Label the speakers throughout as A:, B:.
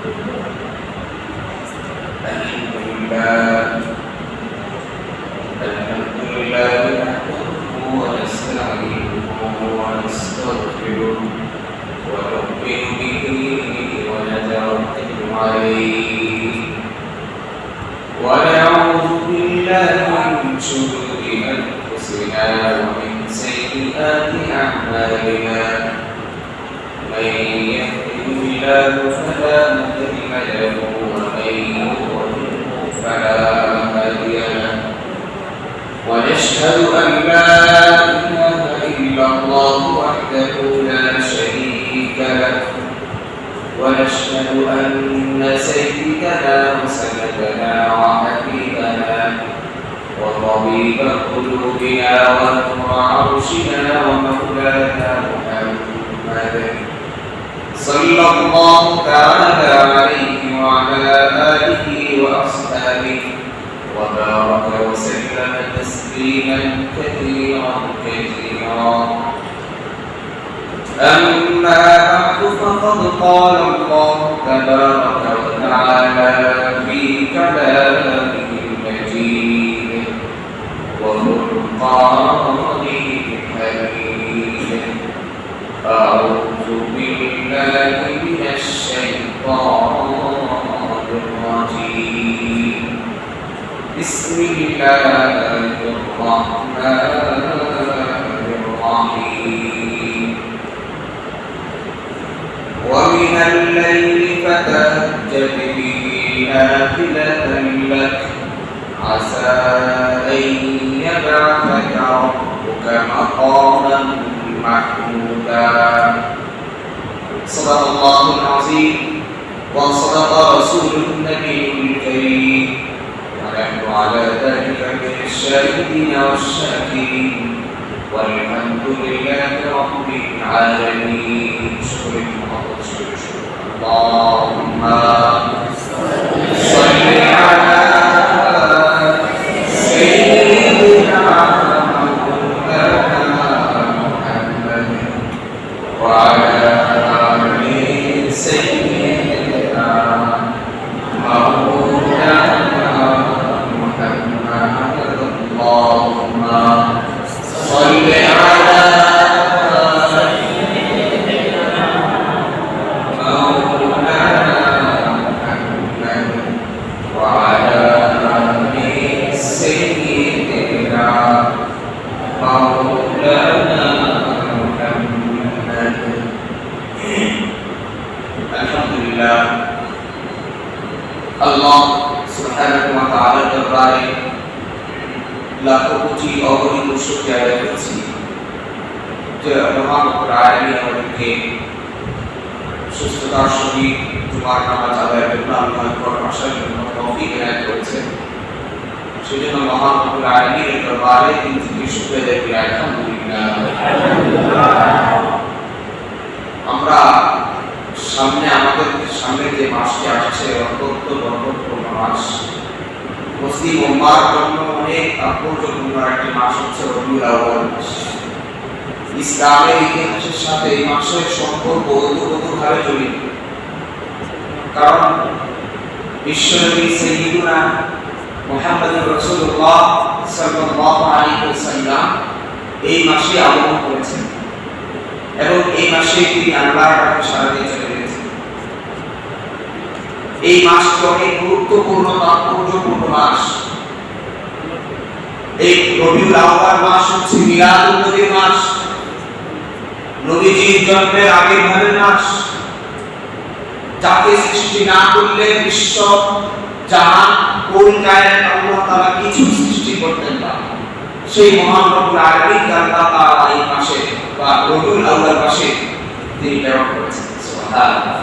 A: الحمد لله نحمده ونستعينه ونستغفره ونؤمن به ونتوكل عليه ونعوذ بالله من شرور أنفسنا ومن سيئات أعمالنا من يهده الله فلا مضل له ومن يضلل فلا هادي له ونشهد أن لا إله إلا الله وحده لا شريك له ونشهد أن سيدنا وسندنا وحبيبنا وطبيب قلوبنا ونور عرشنا ومولانا محمد صلى الله تعالى عليه وعلى آله وأصحابه وبارك وسلم تسليما كثيرا أما بعد فقد قال الله تبارك وتعالى في كلامه المجيد وفرقانه الحميد أعوذ بالله من الشيطان الرجيم بسم الله الرحمن الرحيم ومن الليل فتهجد به نافلة لك عسى أن يبعثك ربك مقاما محمودا صدق الله العظيم وصدق رسوله النبي الكريم ونحن على ذلك من الشاهدين والشاكرين والحمد لله رب العالمين شكر اللهم صل على سيدنا محمد وعلى آل سيدنا مولانا محمد اللهم صل على আল্লাহ সুবহানাহু ওয়া তাআলার দরবারে লাখো কোটি অগণিত শুকরিয়া আদায় করছি যে মহান রব্বুল আলামিন আমাদেরকে সুস্থতার সহিত জুমার নামাজ আদায়ের জন্য আল্লাহর প্রশংসার জন্য তৌফিক এনায়েত করেছেন। সেজন্য মহান রব্বুল আলামিনের দরবারে তিনি শুকরিয়া আদায় করি আলহামদুলিল্লাহ। আমরা আমাদের সামনে যে মাসটি আসছে অত্যন্ত বরকতপূর্ণ মাস, মুসলিম উম্মাহর জন্য অনেক তাৎপর্যপূর্ণ একটি মাস হচ্ছে রবিউল আউয়াল মাস। ইসলামের ইতিহাসের সাথে এই মাসের সম্পর্ক ওতপ্রোতভাবে জড়িত, কারণ বিশ্বনবী সাইয়্যিদুনা মুহাম্মদুর রাসূলুল্লাহ সাল্লাল্লাহু আলাইহি ওয়াসাল্লাম এই মাসে আগমন করেছেন এবং এই মাসে তিনি আল্লাহর ডাকে সাড়া দিয়ে চলে গেছেন। এই মাসটি অনেক গুরুত্বপূর্ণ তাৎপর্যপূর্ণ মাস। এই রবিউল আউয়াল মাস হচ্ছে মিলাদুন নবীর মাস, নবীজির জন্মের আগের ভাবে মাস। যাকে সৃষ্টি না করলে বিশ্ব জাহান কোন কায়নাত আল্লাহ তাআলা কিছু সৃষ্টি করতেন না, সেই মহান রব্বুল আলামিন আল্লাহ তাআলা এই মাসে বা রবিউল আউয়াল মাসে তিনি প্রেরণ করেছেন। সুবহানাল্লাহ।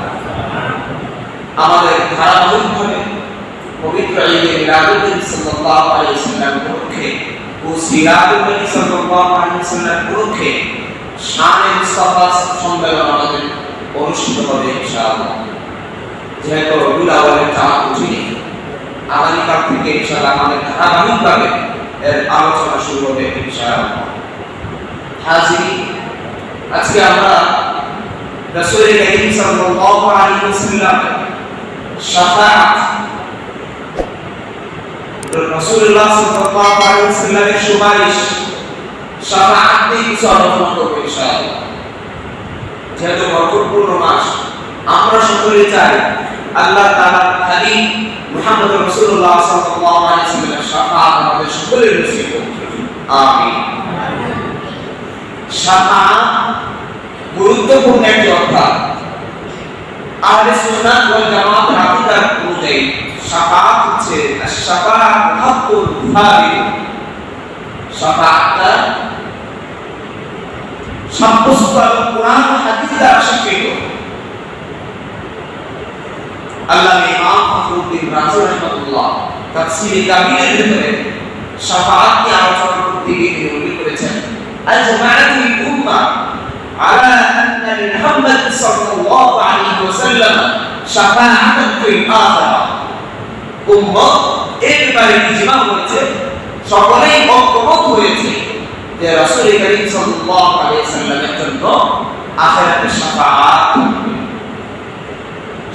A: আমাদের ধারাবাহিকভাবে পবিত্র ঈদে মিলাদুন নবী সাল্লাল্লাহু আলাইহি ওয়াসাল্লাম উপলক্ষে ও সিরাতুন নবী সাল্লাল্লাহু আলাইহি ওয়াসাল্লাম উপলক্ষে শানে মুস্তাফা সম্মেলন আমাদের অনুষ্ঠিত হবে ইনশাআল্লাহ। যেহেতু রবিউল আউয়ালের চাঁদ উঠেনি, আগামীকাল থেকে ইনশাআল্লাহ আমাদের ধারাবাহিকভাবে এর আলোচনা শুরু হবে ইনশাআল্লাহ। হাজিরিন, আজকে আমরা রাসূল করিম সাল্লাল্লাহু আলাইহি ওয়াসাল্লাম শাফাআত রাসূলুল্লাহ সাল্লাল্লাহু আলাইহি ওয়াসাল্লামের সুপারিশ শাফাআত নিয়ে কিছু আলোচনা করব ইনশাআল্লাহ। যেহেতু বরকতপূর্ণ মাস, আমরা সকলে চাই আল্লাহ তাআলার হাবিব মুহাম্মদ রাসূলুল্লাহ সাল্লাল্লাহু আলাইহি ওয়াসাল্লামের শাফাআত আমাদের সকলের নসিব হোক, আমিন। শাফাআত গুরুত্বপূর্ণ একটি অধ্যায়। আহলে সুন্নাত ওয়াল জামাতের আকীদা অনুযায়ী শাফাআত হচ্ছে আশ-শাফাআত হাক্কুল ফারিদ। শাফাআতটা সাব্যস্ত কোরআন ও হাদিস দ্বারা স্বীকৃত। আল্লামা ইমাম ফখরুদ্দীন রাজি রাহিমাহুল্লাহ তাফসীরে কাবীরের ভিতরে শাফাআত নিয়ে আলোচনা করতে গিয়ে তিনি উল্লেখ করেছেন, আজমাআতিল উম্মাহ আলা আন্না লিমুহাম্মাদ সাল্লাল্লাহু আলাইহি ওয়াসাল্লাম শাফাআতান ফিল আখিরাহ। উম্মাহ এর ব্যাপারে ইজমা হয়েছে, সকলেই ঐক্যমত হয়েছে যে রাসূল করিম সাল্লাল্লাহু আলাইহি ওয়াসাল্লামের জন্য আখিরাতে শাফাআত।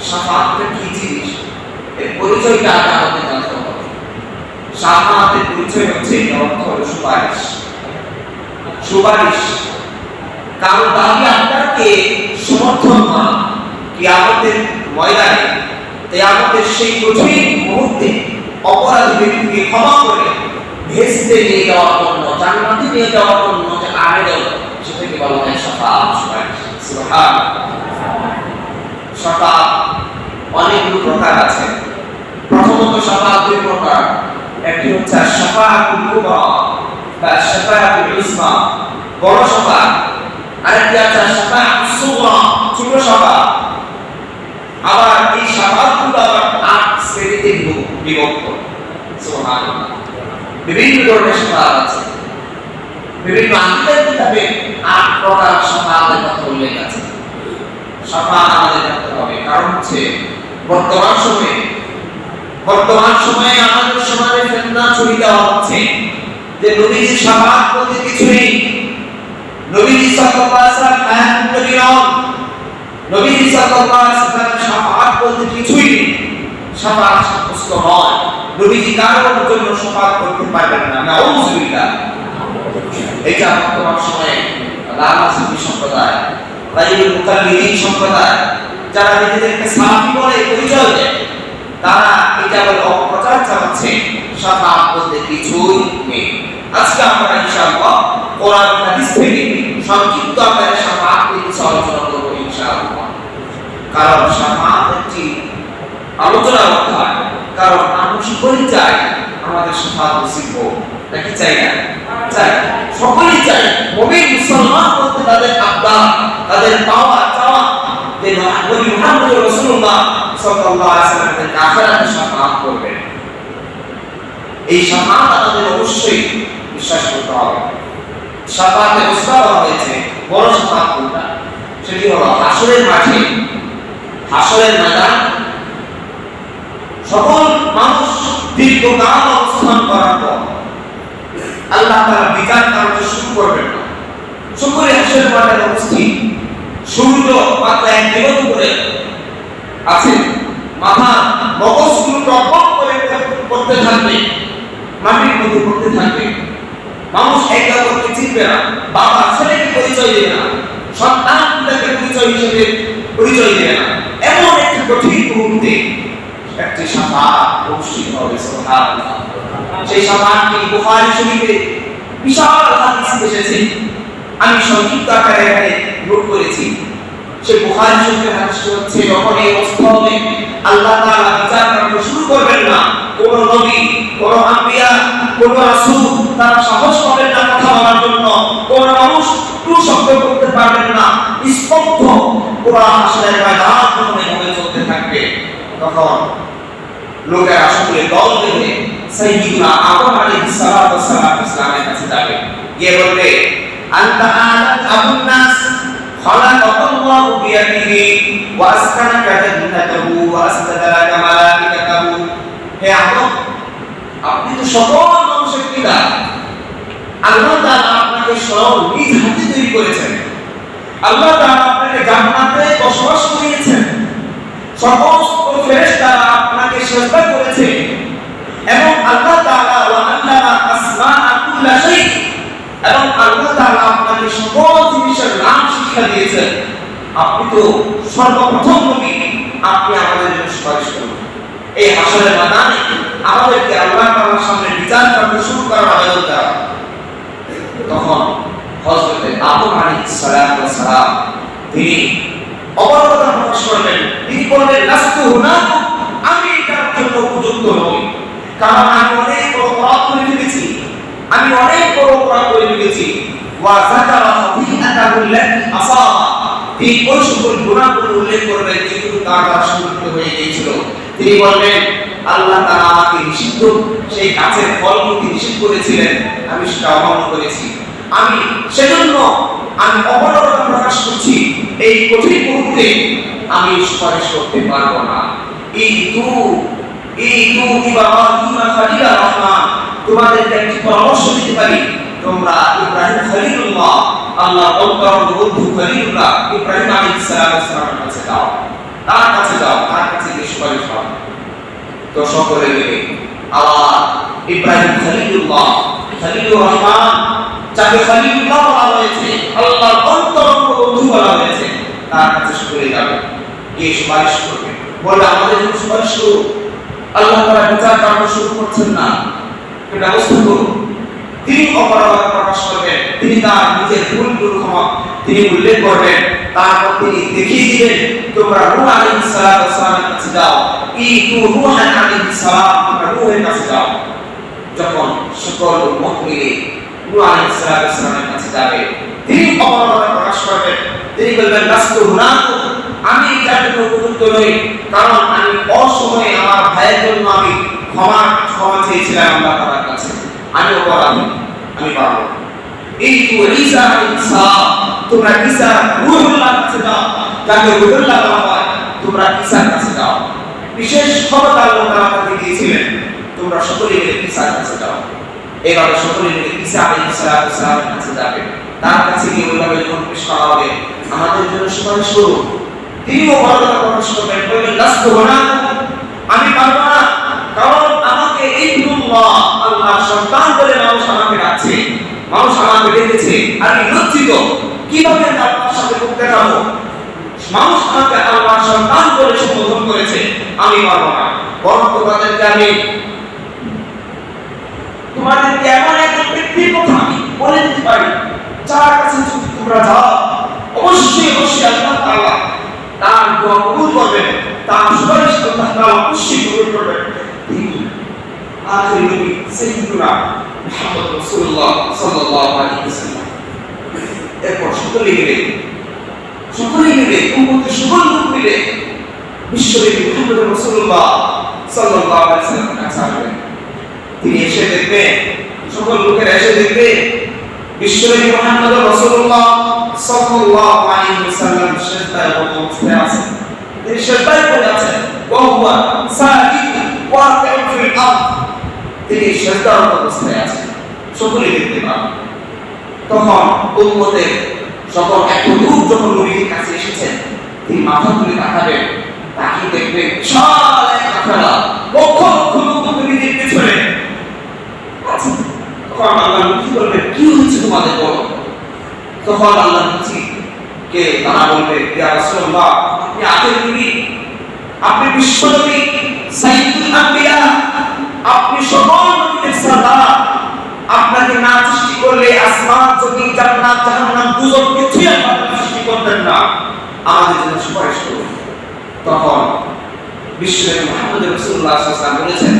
A: শাফাআতটা কি জিনিস, এর পরিচয়টা আমাদের জানতে হবে। শাফাআতের পরিচয় হচ্ছে, অর্থ হলো সুপারিশ। সুপারিশ কারো দাবি আপনাকে সমর্থন করা, কিয়ামতের ময়দানে, কিয়ামতের সেই কঠিন মুহূর্তে অপরাধী ব্যক্তিকে ক্ষমা করে ভেস্তে নিয়ে যাওয়ার জন্য, জান্নাতে নিয়ে যাওয়ার জন্য যে আবেদন, সেটাকে বলা হয় শাফাআত, সুপারিশ। সুবহানাল্লাহ। শাফাআত অনেকগুলো প্রকার আছে। প্রথমত শাফাআত দুই প্রকার। একটি হচ্ছে শাফাআতুল কুবরা বা শাফাআতুল উসমা, বড় শাফাআত। আরেকটি আছে শাফাআতুস সুগরা, ছোট শাফাআত। আবার এই শাফাআতগুলো আবার ৮ শ্রেণীতে বিভক্ত। সুবহানাল্লাহ। বিভিন্ন ধরনের শাফাআত আছে। বিভিন্ন আকীদার কিতাবে ৮ প্রকার শাফাআতের কথা উল্লেখ আছে। শাফাআত আমাদের জানতে হবে, কারণ হচ্ছে বর্তমান সময়ে আমাদের সমাজে ফিতনা ছড়িয়ে দেওয়া হচ্ছে যে নবীজি শাফাআত বলতে কিছু নেই, নবীজি সাল্লাল্লাহু আলাইহি ওয়াসাল্লাম হায়াতুন নবীন, নবীজি সাল্লাল্লাহু আলাইহি ওয়াসাল্লাম শাফাআত বলতে কিছুই নেই, শাফাআত সাব্যস্ত নয়, নবীজি কারোর জন্য শাফাআত করতে পারবেন না। নাউযুবিল্লাহ। এটা বর্তমান সময়ে লামাসুফি সম্প্রদায়, রাইয়ুল মুকাল্লিদিন সম্প্রদায়, যারা নিজেদেরকে সালাফি বলে পরিচয় দেয়, তারা এটা বলে অপপ্রচার চালাচ্ছে শাফাআত বলতে কিছুই নেই। আজকে আমরা ইনশাআল্লাহ কোরআন হাদিস থেকে সংক্ষিপ্ত আকারে শাফাআত নিয়ে কিছু আলোচনা করব ইনশাআল্লাহ। কারণ শাফাআত একটি আলোচনার অধ্যায়, কারণ আমরা সকলেই চাই আমাদের শাফাআত নসিব হোক, নাকি চাই না? চাই, সকলেই চাই। মুমিন মুসলমান বলতে তাদের আবদার, তাদের পাওয়া চাওয়া যে নবী মুহাম্মদ রাসূলুল্লাহ সাল্লাল্লাহু আলাইহি ওয়াসাল্লামের আখিরাতে শাফাআত করবেন। এই শাফাআত আমাদের অবশ্যই বিশ্বাস করতে হবে। শাফাআতের উসবা বলা হয়েছে, বড় শাফাআত কোনটা? সেটি হলো হাসরের মাঠে, হাসরের ময়দান সকল মানুষ দীর্ঘকাল অবস্থান করার পর আল্লাহ তাআলা বিচার কার্য শুরু করবেন না। সকলে হাসরের মাঠে উপস্থিত, সূর্য মাত্র 1 দিগন্ত করে আছে, মাথা মগজগুলো টকবক করে করতে থাকবে, মাটির মধ্যে পড়তে থাকবে। মানুষ একে অপরকে চিনবে না, বাবা ছেলেকে পরিচয় দেবে না, সন্তান পিতাকে পরিচয় দেবে না। এমন একটি কঠিন মুহূর্তে একটি শাফাআত অনুষ্ঠিত হবে। সুবহানাল্লাহ। সেই শাফাআতটি বুখারী শরীফে বিশাল হাদিস এসেছে, আমি সংক্ষিপ্ত আকারে এখানে নোট করেছি। সেই বুখারী শরীফের হাদিসটি হচ্ছে, যখন এই অবস্থা হবে আল্লাহ তাআলা বিচার কার্য শুরু করবেন না, কোন নবী, কোন আম্বিয়া, কোন রাসূল তারা সাহস পাবেন না কথা বলার জন্য, কোন মানুষ টু শব্দ করতে পারবেন না, স্তব্ধ পুরো হাসরের ময়দান এভাবে চলতে থাকবে। তখন লোকেরা সকলে দল বেঁধে সাইয়্যিদুনা আদম আলাইহিস সালাতু ওয়াস সালাম ইসলামের কাছে যাবে, গিয়ে বলবে, আনতা আবুন নাস খালাকাল্লাহু বিয়াদিহি ওয়া আসকানাকা জান্নাতাহু ওয়া আসতাদারাকা মালাইকাতাহু। হে আদম, আপনি তো সকল মানুষের পিতা, আল্লাহ তাআলা আপনাকে স্বয়ং নিজ হাতে তৈরি করেছেন, আল্লাহ তাআলা আপনাকে জান্নাতে বসবাস করিয়েছেন, সকল ফেরেশতারা আপনাকে সিজদা করেছে এবং আল্লাহ তাআলা ওয়া আল্লামা আসমাআ কুল্লা শাই, এবং আল্লাহ তাআলা আপনাকে সকল জিনিসের নাম শিক্ষা দিয়েছেন, আপনি তো সর্বপ্রথম নবী, আপনি আমাদের জন্য সুপারিশ করুন। এই হাসরের ময়দানে আমাদেরকে আল্লাহ তাআলার সামনে বিচার করতে শুরু করার আবেদন করা। তখন হযরত আদম আলাইহিস সালাম তিনি অবগতা প্রকাশ করলেন, তিনি বললেন লাস্তু হুনাকুম, আমি এটার জন্য উপযুক্ত নই, কারণ আমি অনেক বড় অপরাধ করে ফেলেছি, আমি অনেক বড় অপরাধ করে ফেলেছি। ওয়া যাকারা খাতিআতাহু আল্লাতী আসাবা, তিনি ওই সকল গুনাহগুলো উল্লেখ করবেন যেগুলো তার দ্বারা সংঘটিত হয়ে গিয়েছিল। তিনি বলবেন আল্লাহ তাআলা আমাকে নিষিদ্ধ সেই গাছের ফলগুলো নিষিদ্ধ করেছিলেন, আমি সেটা অমান্য করেছি, আমি সেজন্য আমি অপরাধ প্রকাশ করছি, এই কঠিন মুহূর্তে আমি সুপারিশ করতে পারবো না। ইদু ইব্রাহিম খলিলুর রহমান, তোমাদেরকে একটি পরামর্শ দিতে পারি, তোমরা ইব্রাহিম খলিলুল্লাহ, আল্লাহর অন্তরঙ্গ বন্ধু খলিলুল্লাহ ইব্রাহিম আলাইহিস সালামের কাছে যাও, তার কাছে যাও, তার কাছে গিয়ে সুপারিশ করো। তো সকলে মিলে আবার ইব্রাহিম খলিলুল্লাহ, খলিলুর রহমান, যাকে খলিলুল্লাহ বলা হয়েছে, আল্লাহর অন্তরঙ্গ বন্ধু বলা হয়েছে, তার কাছে সকলে যাবে, গিয়ে সুপারিশ করবে, বলে আমাদের জন্য সুপারিশ করো। আল্লাহ তাআলা বিচার কার্য শুরু করছেন না, এটা ব্যবস্থা করুন। তিনি অপরাধ প্রকাশ করবেন, তিনি তার নিজের ভুলগুলো ক্ষমা তিনি উল্লেখ করবেন, তারপর তিনি দেখিয়ে দিবেন তোমরা নূহ আলাইহিস সালামের কাছে যাও, নূহ আলাইহিস সালাম, তোমরা নূহের কাছে যাও। যখন সকল উম্মত মিলে নূহ আলাইহিস সালামের কাছে যাবে, তিনি অপরাধ প্রকাশ করবেন, তিনি বলবেন লাস্তু হুনাকুম, আমি এটার জন্য উপযুক্ত নই, কারণ আমি অসময়ে আমার ভাইয়ের জন্য আমি ক্ষমা চেয়েছিলাম আল্লাহ তাআলার কাছে, আমি অপরাধী, আমি পারবো। এই তো ঈসা আলাইহিস সালাম, তোমরা ঈসা রূহুল্লাহর কাছে যাও, যাকে রূহুল্লাহ বলা হয়, তোমরা ঈসার কাছে যাও। বিশেষ ক্ষমতা আল্লাহ তাআলা তাকে দিয়েছিলেন, তোমরা সকলে মিলে ঈসার কাছে যাও। এভাবে সকলে মিলে ঈসা আলাইহিস সালামের কাছে যাবে, তার কাছে গিয়ে ওইভাবে যখন পেশ করা হবে, আমাদের জন্য সুপারিশ করুন। তিনিও বর্ণনা প্রকাশ করবেন, বলবেন লাস্তু হুনাকুম, আমি পারবো না, কারণ আমাকে ইবনুল্লাহ, আল্লাহর সন্তান বলে মানুষ আমাকে ডাকছে, মানুষ আমাকে ডেকেছে, আমি লজ্জিত, কিভাবে আল্লাহর সাথে করতে যাবো, মানুষ আমাকে আল্লাহর সন্তান বলে সম্বোধন করেছে, আমি পারবো না। বরং তোমাদেরকে এমন একজন ব্যক্তির কথা আমি বলে দিতে পারি, যার কাছে যদি তোমরা যাও, অবশ্যই আল্লাহ তাআলা তার দোয়া কবুল করবেন, তার সুপারিশ আল্লাহ তাআলা অবশ্যই কবুল করবেন। তিনি আখির নবী সাইয়্যিদুনা মুহাম্মদ রাসূলুল্লাহ সাল্লাল্লাহু আলাইহি ওয়াসাল্লাম। এরপর সকলে মিলে উম্মতের সকল লোক মিলে বিশ্বনবী মুহাম্মদ রাসূলুল্লাহ সাল্লাল্লাহু আলাইহি ওয়াসাল্লামের কাছে আসবেন। তিনি এসে দেখবেন, সকল লোকেরা এসে দেখবে বিশ্বনবী মুহাম্মদ রাসূলুল্লাহ সাল্লাল্লাহু আলাইহি ওয়াসাল্লাম সিজদায় অবস্থায় আছেন, তিনি সিজদায় পড়ে আছেন, ওয়া হুয়া সাজিদ ওয়াকিউন ফিল আরদ, তিনি সিজদার অবস্থায় আছেন, সকলে দেখতে পাবেন। তখন উম্মতের সকল এত লোক যখন নবীর কাছে এসেছেন, তিনি মাথা তুলে তাকাবেন, তাকিয়ে দেখবেন বিশাল এক কাফেলা, লক্ষ লক্ষ লোক নবীর পেছনে। তখন আল্লাহ নবী বলবেন, কি হয়েছে তোমাদের বলো? তখন আল্লাহ নবী কে তারা বলবে, ইয়া রাসূলুল্লাহ, আপনি আখির নবী, আপনি বিশ্ব নবী, সাইয়্যিদুল আম্বিয়া, আপনি সকল নবীদের সরদার, আপনাকে না সৃষ্টি করলে আসমান, জমিন, জান্নাত, জাহান্নাম, দুজক কিছুই আপনাকে সৃষ্টি করতেন না, আমাদের জন্য সুপারিশ করুন। তখন বিশ্বনবী মুহাম্মদ রাসূলুল্লাহ সাল্লাল্লাহু আলাইহি ওয়াসাল্লাম বলেছেন,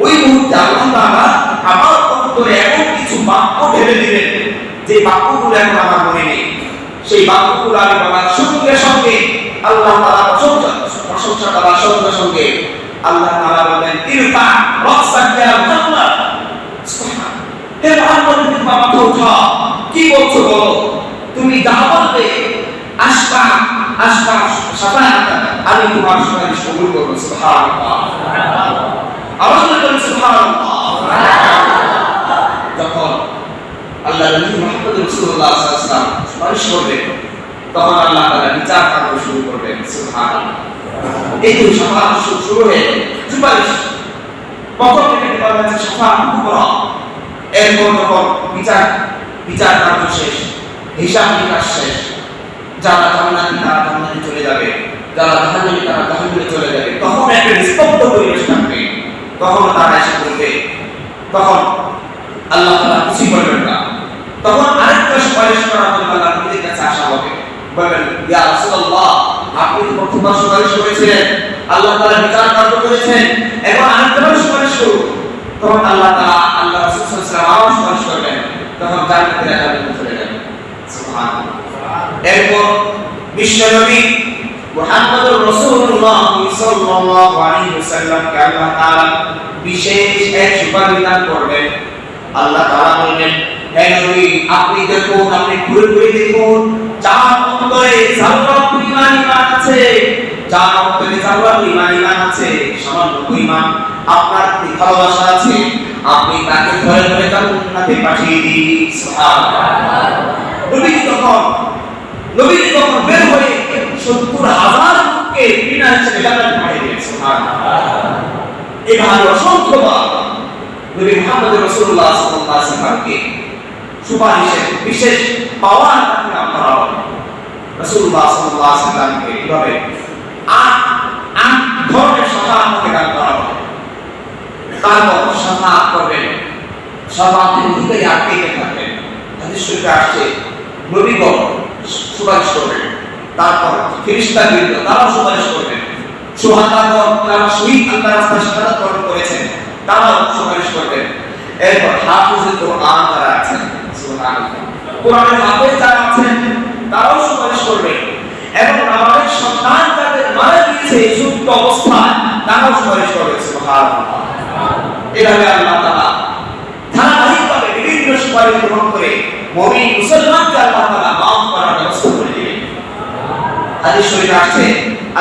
A: ওই মুহূর্তে আল্লাহ তাআলা আমার অন্তরে এমন কিছু বাক্য ঢেলে দিলেন, যে বাক্যগুলো এখন আমার মনে নেই, সেই বাক্যগুলো আমি বলার সঙ্গে সঙ্গে আল্লাহ তাআলা প্রশংসা করার সঙ্গে সঙ্গে আল্লাহ তাআলা বলেন, ইরফা রাসাক ইয়া মুহাম্মদ, হে মুহাম্মদ, তুমি মাথা উঠাও, কি বলছো বলো, তুমি যা বলবে আশফা শাফাআত, আমি তোমার সুপারিশ কবুল করব। সুবহানাল্লাহ, আওয়াজ করে সুবহানাল্লাহ। যখন আল্লাহ নবী মুহাম্মদ রাসূলুল্লাহ সাল্লাল্লাহু আলাইহি ওয়াসাল্লাম সুপারিশ করবেন, তখন আল্লাহ তাআলা বিচার কার্য শুরু করবেন। সুবহানাল্লাহ। এই যে শাফাআত শুরু হয়ে সুপারিশ প্রথম থেকে বলা হচ্ছে শাফাআত কুবরা, এরপর যখন বিচার কার্য শেষ, হিসাব নিকাশ শেষ, যারা জান্নাতি তারা জান্নাতে চলে যাবে, যারা জাহান্নামী তারা জাহান্নামে চলে যাবে, তখন একটা নিস্তব্ধ পরিবেশ থাকবে। তখন তারা এসে বলবে, তখন আল্লাহ তাআলা কিছু বলবেন না, তখন আরেকটা সুপারিশ করার জন্য আল্লাহ নবীর কাছে আসা হবে, বলবেন ইয়া রাসূলুল্লাহ আপনি তো প্রথমবার সুপারিশ করেছিলেন, আল্লাহ তাআলা বিচার কার্য করেছেন, এখন আরেকবার সুপারিশ করুন। তখন আল্লাহ তাআলা আল্লাহ রাসূল সাল্লাল্লাহু আলাইহি ওয়াসাল্লাম সুপারিশ করবেন, তখন জান্নাতে জান্নাতে চলে যাবেন। সুবহানাল্লাহ। এরপর বিশ্বনবী মুহাম্মদুর রাসূলুল্লাহ সাল্লাল্লাহু আলাইহি ওয়াসাল্লামকে আল্লাহ তাআলা বিশেষ এক সুপারিশ দান করবেন। আল্লাহ তাআলা বলবেন, হে নবী আপনি দেখুন, আপনি ঘুরে ঘুরে দেখুন, যার অন্তরে যারা পরিমাণ ঈমান আছে, যার অন্তরে যারা পরিমাণ ঈমান আছে, সামান্য পরিমাণ আপনার প্রতি ভালোবাসা আছে, আপনি তাকে ধরে ধরে জান্নাতে পাঠিয়ে দিন। সুবহানাল্লাহ। নবী তখন বের হয়ে ৭০,০০০ লোককে বিনা হিসেবে জান্নাতে পাঠিয়ে দিয়েছেন। সুবহানাল্লাহ। এভাবে অসংখ্যবার নবী মুহাম্মদ রাসূলুল্লাহ সাল্লাল্লাহু আলাইহি ওয়াসাল্লামকে সুপারিশের বিশেষ পাওয়ার দান করা হবে। রাসূলুল্লাহ সাল্লাল্লাহু আলাইহি ওয়াসাল্লামকে এভাবে আট ধরনের শাফাআত দান করা হবে। তারপর শাফাআত করবেন, শাফাআতের অধিকারী আটকে থাকবেন। হাদিস শরীফে আসছে নবীগণ সুপারিশ করবেন, তারপর ফেরেশতাগণ তারাও সুপারিশ করবেন, শুহাদাগণ যারা শহীদ আল্লাহর রাস্তায় শাহাদাত বরণ করেছেন তারাও সুপারিশ করবেন। এরপর হাফিজুল কোরআন যারা আছেন, সুবহানাল্লাহ, কোরআনের হাফেজ যারা আছেন তারাও সুপারিশ করবেন, এবং আমাদের সন্তান যাদের মারা গিয়েছে এই সুপ্ত অবস্থায় তারাও সুপারিশ করবে। সুবহানাল্লাহ। এভাবে আল্লাহ তাআলা ধারাবাহিকভাবে বিভিন্ন সুপারিশ গ্রহণ করে মুমিন মুসলমানকে আল্লাহ তাআলা মাফ করার ব্যবস্থা করে দিবেন। হাদিস শরীফে আসছে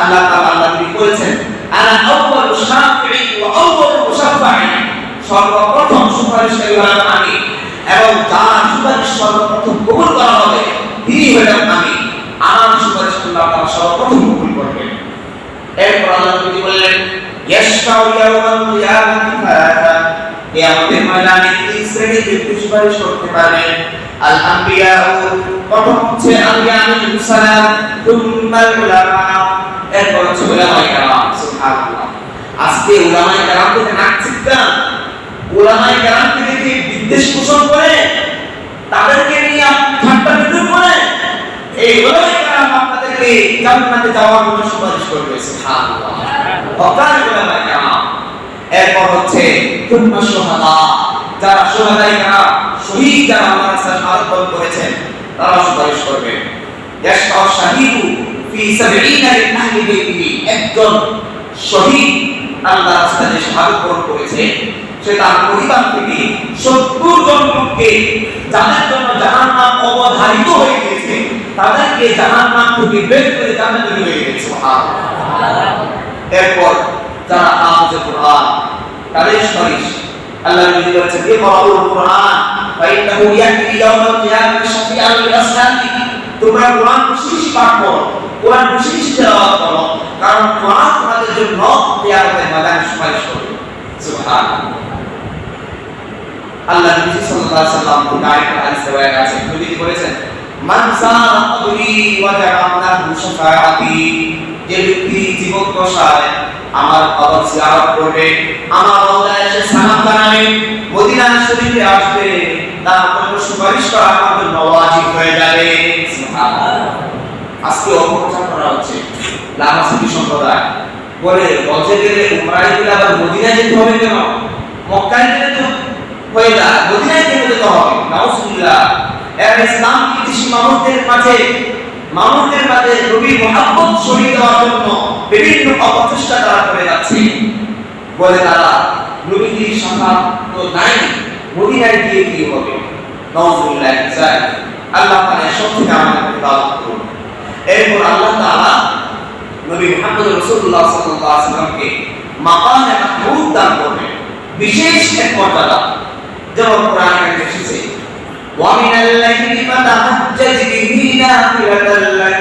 A: আল্লাহ তাআলা নবী বলেছেন, আনা আউয়ালু শাফিঈ ওয়া আউয়ালু মুশাফফাঈ, সর্বপ্রথম সুপারিশকারী হলাম আমি, এবং যার সুপারিশ সর্বপ্রথম কবুল করা হবে তিনি হলেন আমি। আমার সুপারিশ আল্লাহ তাআলা সর্বপ্রথম কবুল করবেন। এরপর আল্লাহ নবী বললেন, ইয়াশফাউ ইয়াওমাল কিয়ামাতি ফালাতা, কিয়ামতের ময়দানে তিন শ্রেণীর ব্যক্তি সুপারিশ করতে পারবেন। আল আম্বিয়া, প্রথম হচ্ছে আম্বিয়া আলাইহিস সালাম, তুম্মাল উলামা, এরপর হচ্ছে উলামায়ে কেরাম। সুবহানাল্লাহ। আজকে উলামায়ে কেরামকে নাকচিৎকার, উলামায়ে কেরামকে দেখে বিদ্বেষ পোষণ করে, তাদেরকে নিয়ে ঠাট্টা বিদ্রুপ করে, এই উলামায়ে কেরাম আপনাদেরকে জান্নাতে যাওয়ার জন্য সুপারিশ করবে। সুবহানাল্লাহ। অকাল উলামায়ে কেরাম। এরপর হচ্ছে তুম্মা শুহাদা, যারা শুহাদায়ে কেরাম, শহীদ যারা আল্লাহর রাস্তায় শাহাদাত বরণ করেছেন তারা সুপারিশ করবে। ইয়াশফাউ শাহীদু ফি ৭০ লিন আহলি বাইতিহি, একজন শহীদ আল্লাহর রাস্তায় যে শাহাদাত বরণ করেছে সে তার পরিবার থেকে ৭০ জন লোককে, যাদের জন্য জাহান্নাম অবধারিত হয়ে গিয়েছে, তাদেরকে জাহান্নাম থেকে বের করে জান্নাতে নিয়ে গেছে। সুবহানাল্লাহ। এরপর যারা হাফেজ কোরআন তাদের সুপারিশ আল্লাহ নবী বলেছেন, ইকরাউল কোরআন ফাইন্নাহু ইয়াতি ইয়াউমাল কিয়ামাতি শাফিআন লিল আসহাবি, তোমরা কোরআন বেশি পাঠ করো, কোরআন বেশি তেলাওয়াত করো, কারণ কোরআন তোমাদের জন্য কিয়ামতের ময়দানে সুপারিশ করবে। সুবহানাল্লাহ। আল্লাহ নবী সাল্লাল্লাহু আলাইহি ওয়াসাল্লাম আরেকটা হাদিস রয়েছে আছে, নবী বলেছেন, মান সারা কবরি ওয়া জাআলাহু শাফাআতি, যে ব্যক্তি জীবন দশায় আমার কবর জিয়ারত করবে, আমার রওজায় এসে সালাম জানাবে, মদিনা শরীফে আসবে, তার জন্য সুপারিশ করা আমার জন্য ওয়াজিব হয়ে যাবে। সুবহানাল্লাহ। আজকে অপপ্রচার করা হচ্ছে লামাসি সম্প্রদায় বলে, হজে গেলে উমরায় গেলে আবার মদিনায় যেতে হবে কেন? মক্কায় গেলে তো হয়ে যায়, মদিনায় কেন যেতে হবে? নাউজুবিল্লাহ। এর ইসলাম বিদেশি মানুষদের মাঝে নবীর মুহাব্বত ছড়িয়ে দেওয়ার জন্য বিভিন্ন অপচেষ্টা তারা করে যাচ্ছে। বলে তারা নবীর শাফাআত তো নাই, মদিনায় গিয়ে কি হবে? নাউজুবিল্লাহ। আল্লাহ তাআলা সব থেকে আমাদের হেফাজত করুন। এরপর আল্লাহ তাআলা নবী মুহাম্মদ রাসূলুল্লাহ সাল্লাল্লাহু আলাইহি ওয়াসাল্লামকে মাকামে মাহমুদ দান করবেন, বিশেষ এক মর্যাদা, যেমন কোরআনে এসেছে, ওয়া মিনাল লাইলি ফাতাহাজ্জাদ বিহি নাফিলাতাল লাক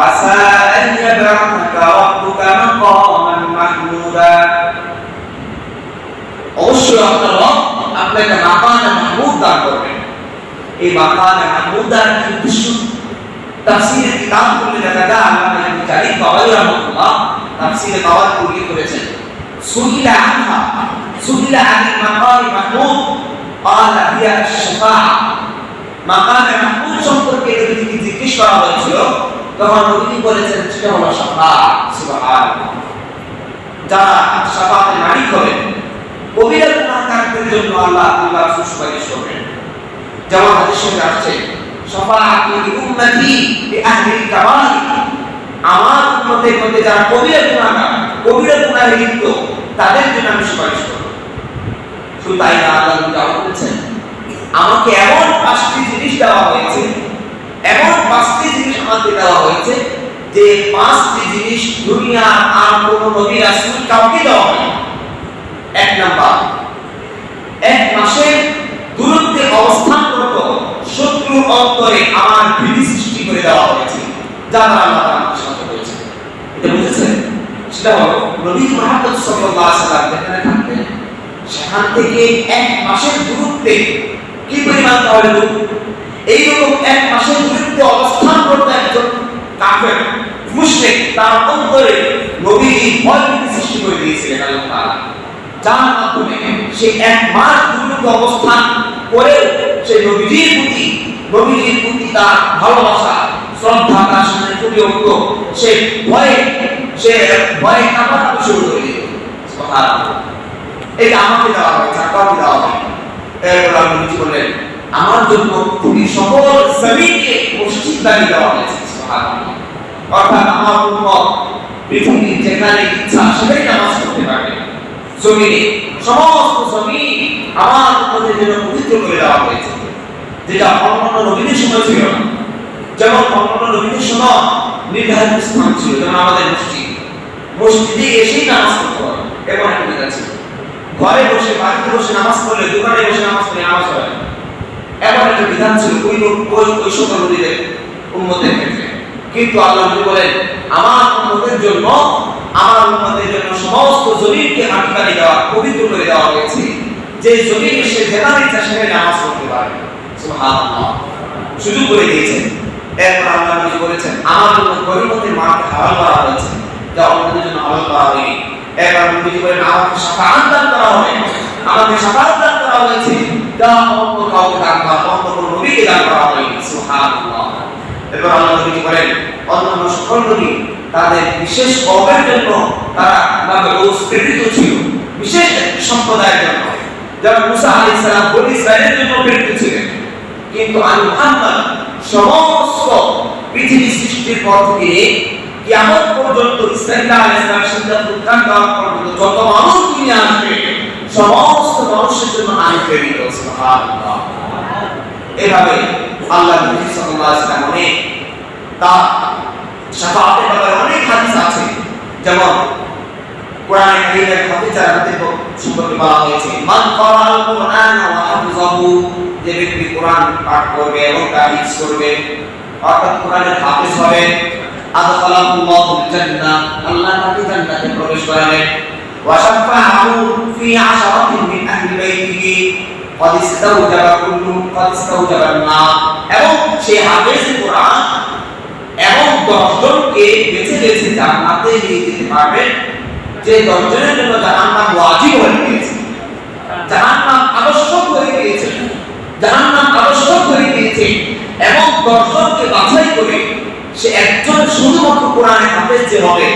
A: আসা আন ইয়াবআসাকা রাব্বুকা মাকামান মাহমুদা, অবশ্যই আপনার রব আপনাকে মাকানে মাহমুদ দান করবেন। এই মাকানে মাহমুদ দান উদ্দেশ্য তাফসীরের কিতাব খুললে দেখা যায় আল্লামা ইবনে জারীর তাবারি রাহমাতুল্লাহ তাফসীরে তাওয়াত উল্লেখ করেছেন, সুইলা আনহা সুইলা আনিল মাকানে মাহমুদ ক্বালা হিয়া আশ-শাফাআ। মাকানে মাহমুদ সম্পর্কে নবীকে জিজ্ঞেস করা হয়েছিল, তখন নবী বলেছেন সেটা হলো শাফাআত। সুবহানাল্লাহ। যারা শাফাআতের মালিক হবেন, কবিরা গুনাহগারদের জন্য আল্লাহ সুপারিশ করবেন। যেমন হাদিসে আসছে, শাফাআতু লিউম্মতি বিআহলিল কাবাইর, আমার উম্মতের মধ্যে যারা কবিরা গুনাহে লিপ্ত তাদের জন্য আমি সুপারিশ করব। শুধু তাই না, আল্লাহ বলেছেন আমাকে এমন 5টি জিনিস দেওয়া হয়েছে, এমন 5টি জিনিস আমাকে দেওয়া হয়েছে যে 5টি জিনিস দুনিয়ার আর কোনো নবী রাসূল কাউকে দেওয়া হয়নি। 1 নাম্বার, 1 মাসের দূরত্বে অবস্থানরত শত্রুর অন্তরে আমার ভীতি সৃষ্টি করে দেওয়া হয়েছে, যা দ্বারা আল্লাহ আমাকে সাহায্য করেছে। এটা বুঝেছেন? সেটা হলো নবী মুহাম্মদ সাল্লাল্লাহু আলাইহি ওয়াসাল্লাম যেখানে থাকতেন সেখান থেকে 1 মাসের দূরত্বে কি পরিমাণ তাহলে এইরকম 1 মাসের দূরত্বে অবস্থানরত একজন কাফের মুশরিক তার অন্তরে নবী ভয় সৃষ্টি করে দিয়েছিলেন আল্লাহ তাআলা, যার মাধ্যমে সে 1 মাস দূরত্বে অবস্থান করে সে নবীজির প্রতি তার ভালোবাসা শ্রদ্ধা তার সামনে ফুটে উঠত। সে ভয়ে কাঁপতে শুরু করে দিত। সুবহানাল্লাহ। এটা আমাকে দেওয়া হয়েছে, কাউকে দেওয়া হয়নি। এরপর নবীজি বললেন আমার জন্য পৃথিবীর সকল জমিনকে মসজিদ বানিয়ে দেওয়া হয়েছে। সুবহানাল্লাহ। অর্থাৎ আমার উম্মত পৃথিবীর যেখানে ইচ্ছা সেখানে নামাজ পড়তে পারবে। জমিনে সমস্ত জমিন আমার উম্মতের জন্য পবিত্র করে দেওয়া হয়েছে, যেটা অন্যান্য নবীদের সময় ছিল না। যেমন অন্যান্য নবীদের সময় নির্ধারিত স্থান ছিল, যেমন আমাদের মসজিদে এসেই নামাজ পড়তে হবে এমন একটা বিধান ছিল। ঘরে বসে বাড়িতে বসে নামাজ পড়লে, দোকানে বসে নামাজ পড়লে নামাজ হয় না, এমন একটা বিধান ছিল ওই সকল নবীদের উম্মতের ক্ষেত্রে। কিন্তু আল্লাহ নবী বলেন আমার উম্মতের জন্য সমস্ত জমিনকে মাটি বানিয়ে দেওয়া, পবিত্র করে দেওয়া হয়েছে, যে জমিনে সে যেখানে ইচ্ছা সেখানে নামাজ পড়তে পারে। সুবহানাল্লাহ। সুযোগ করে দিয়েছেন। এরপর আল্লাহ নবী বলেছেন আমার জন্য গরিবদের মাকে হালাল করা হয়েছে, যা অন্যদের জন্য হালাল করা হয়নি। এরপর নবী বলেন আমাকে শাফাআত দান করা হয়েছে, যা অন্য কাউকে দান করা, অন্য কোনো নবীকে দান করা হয়নি। সুবহানাল্লাহ। এরপর আল্লাহ নবী বলেন অন্যান্য সকল নবী তাদের বিশেষ কওমের জন্য তারা প্রেরিত ছিল, বিশেষ সম্প্রদায়ের জন্য। যেমন মুসা আলাইহিস সালাম বনী ইসরাঈলের জন্য প্রেরিত ছিলেন, কিন্তু আমি মুহাম্মদ সমস্ত পৃথিবী সৃষ্টির পর থেকে কিয়ামত পর্যন্ত ইসরাঈল আলাইহিস সালাম সিদ্ধান্ত দেওয়া পর্যন্ত যত মানুষ দুনিয়া আসবে সমস্ত মানুষের জন্য আমি প্রেরিত। সুবহানাল্লাহ। এভাবে আল্লাহ নবী সাল্লাল্লাহু আলাইহি ওয়াসাল্লাম অনেক তার শাফাআতের ব্যাপারে অনেক হাদিস আছে। যেমন কোরআনে কারীমের হাফেজের সম্পর্কে বলা হয়েছে মান ক্বারাআল কুরআনা ওয়া হাফিজাহু, যে ব্যক্তি কোরআন পাঠ করবে এবং তা হিফজ করবে, অর্থাৎ কোরআনের হাফেজ হবে, আদখালাহুল্লাহুল জান্নাহ, আল্লাহ তাকে জান্নাতে প্রবেশ করাবেন। ওয়া শাফাআহু ফি আশরাতিন মিন আহলি বাইতিহি ক্বাদ ইস্তাওজাবান নার, এবং সেই হাফেজ কোরআন এবং 10 জনকে বেছে বেছে জান্নাতে নিয়ে যেতে পারবেন, যে 10 জনের জন্য জাহান্নাম ওয়াজিব হয়ে গিয়েছে, জাহান্নাম আবশ্যক হয়ে গিয়েছে, এবং 10 জনকে বাছাই করে সে একজন শুধুমাত্র কোরআনের হাফেজ যে হবে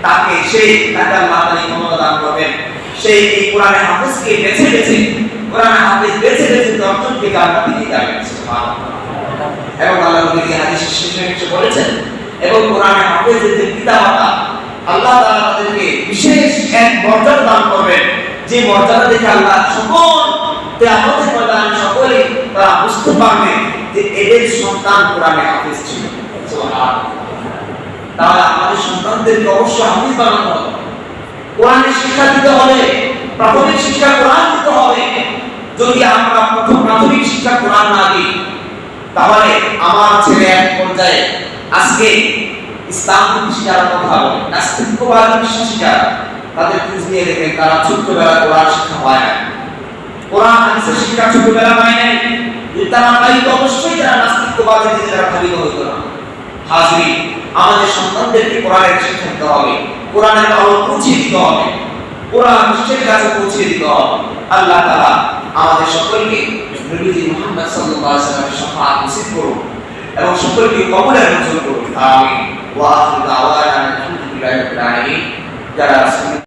A: তাকে আল্লাহ তাআলা ক্ষমতা দান করবেন। সেই এই কোরআনের হাফেজকে বেছে বেছে 10 জনকে জান্নাতে নিয়ে যাবেন। সুবহানাল্লাহ। এবং আল্লাহ নবী হাদিসের শেষে বলেছেন এবং কোরআনের হাফেজের যে পিতামাতা আল্লাহ তাআলা তাদেরকে বিশেষ এক মর্যাদা দান করবেন, যে মর্যাদা দেখে আল্লাহ কিয়ামতের ময়দানে সকলেই তারা বুঝতে পারবে যে এদের সন্তান কোরআনের হাফেজ ছিল। সুবহানাল্লাহ। তাহলে আমাদের সন্তানদেরকে অবশ্যই হাফেজ বানাতে হবে, কোরআনের শিক্ষা দিতে হবে, প্রাথমিক শিক্ষা কোরআন দিতে হবে। যদি আমরা প্রাথমিক শিক্ষা কোরআন না দিই তাহলে আমার ছেলে এক পর্যায়ে আজকে ইসলাম বিরোধী যারা কথা বলে, নাস্তিকবাদী বিশ্বাসী যারা, তাদের খোঁজ নিয়ে দেখেন তারা ছোট্টবেলা কোরআন শিক্ষা পায় না, কোরআন হাদিসের শিক্ষা ছোটবেলা পায় নাই। যদি তারা পাইত অবশ্যই তারা নাস্তিকবাদের দিকে তারা ধাবিত হতো না। হাজরিন, আমাদের সন্তানদেরকে কোরআনের শিক্ষা দিতে হবে, কোরআনের আলো পৌঁছে দিতে হবে, কোরআন বিশ্বের কাছে পৌঁছে দিতে হবে। আল্লাহ তাআলা আমাদের সকলকে নবী মুহাম্মদ সাল্লাল্লাহু আলাইহি ওয়াসাল্লামের শাফাআত নসিব করুন এবং সকলকে কবুলের মঞ্জুর করুন। আমিন। ওয়া আখিরু দাওয়ানা আলহামদুলিল্লাহি রাব্বিল আলামিন। যারা